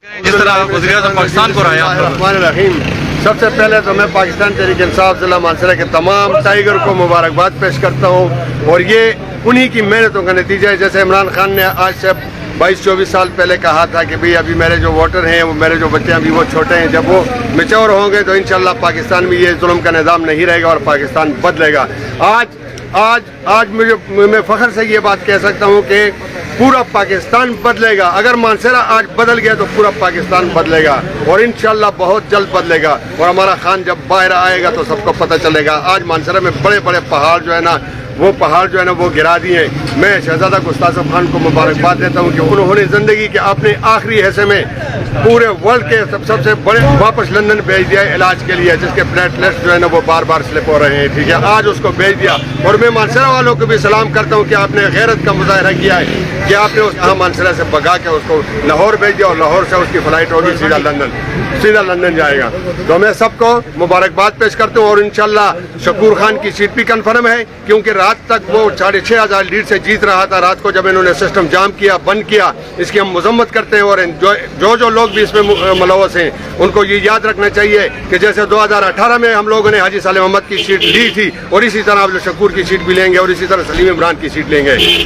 جس طرح وزیر اعظم پاکستان کو رہا الرحمن الرحیم، سب سے پہلے تو میں پاکستان تحریک انصاف ضلع مانسہرہ کے تمام ٹائیگر کو مبارکباد پیش کرتا ہوں، اور یہ انہی کی محنتوں کا نتیجہ ہے۔ جیسے عمران خان نے آج سے 22-24 سال پہلے کہا تھا کہ بھئی ابھی میرے جو ووٹر ہیں، وہ میرے جو بچے ہیں ابھی وہ چھوٹے ہیں، جب وہ میچور ہوں گے تو انشاءاللہ پاکستان میں یہ ظلم کا نظام نہیں رہے گا اور پاکستان بدلے گا۔ آج میں فخر سے یہ بات کہہ سکتا ہوں کہ پورا پاکستان بدلے گا۔ اگر مانسہرہ آج بدل گیا تو پورا پاکستان بدلے گا، اور انشاءاللہ بہت جلد بدلے گا، اور ہمارا خان جب باہر آئے گا تو سب کو پتہ چلے گا۔ آج مانسہرہ میں بڑے بڑے پہاڑ جو ہے نا وہ گرا دیے ہیں۔ میں شہزادہ گستاخ صاحب خان کو مبارکباد دیتا ہوں کہ انہوں نے زندگی کے اپنے آخری حصے میں پورے ورلڈ کے سب سے بڑے واپس لندن بھیج دیا ہے علاج کے لیے، جس کے پلیٹلیٹس جو ہے نا وہ بار بار سلپ ہو رہے ہیں، ٹھیک ہے، آج اس کو بھیج دیا۔ اور میں مانسہرہ والوں کو بھی سلام کرتا ہوں کہ آپ نے غیرت کا مظاہرہ کیا ہے کہ آپ نے اس مانسہرہ سے بھگا کے اس کو لاہور بھیج دیا، اور لاہور سے اس کی فلائٹ ہوگی سیدھا لندن جائے گا۔ تو میں سب کو مبارکباد پیش کرتا ہوں، اور انشاءاللہ شکور خان کی سیٹ بھی کنفرم ہے، کیونکہ رات تک وہ 6,500 لیڈ سے جیت رہا تھا۔ رات کو جب انہوں نے سسٹم جام کیا، بند کیا، اس کی ہم مذمت کرتے ہیں، اور جو لوگ بھی اس میں ملوث ہیں ان کو یہ یاد رکھنا چاہیے کہ جیسے 2018 میں ہم لوگوں نے حاجی صالح محمد کی سیٹ لی تھی، اور اسی طرح عبد الشکور کی سیٹ بھی لیں گے، اور اسی طرح سلیم عمران کی سیٹ لیں گے۔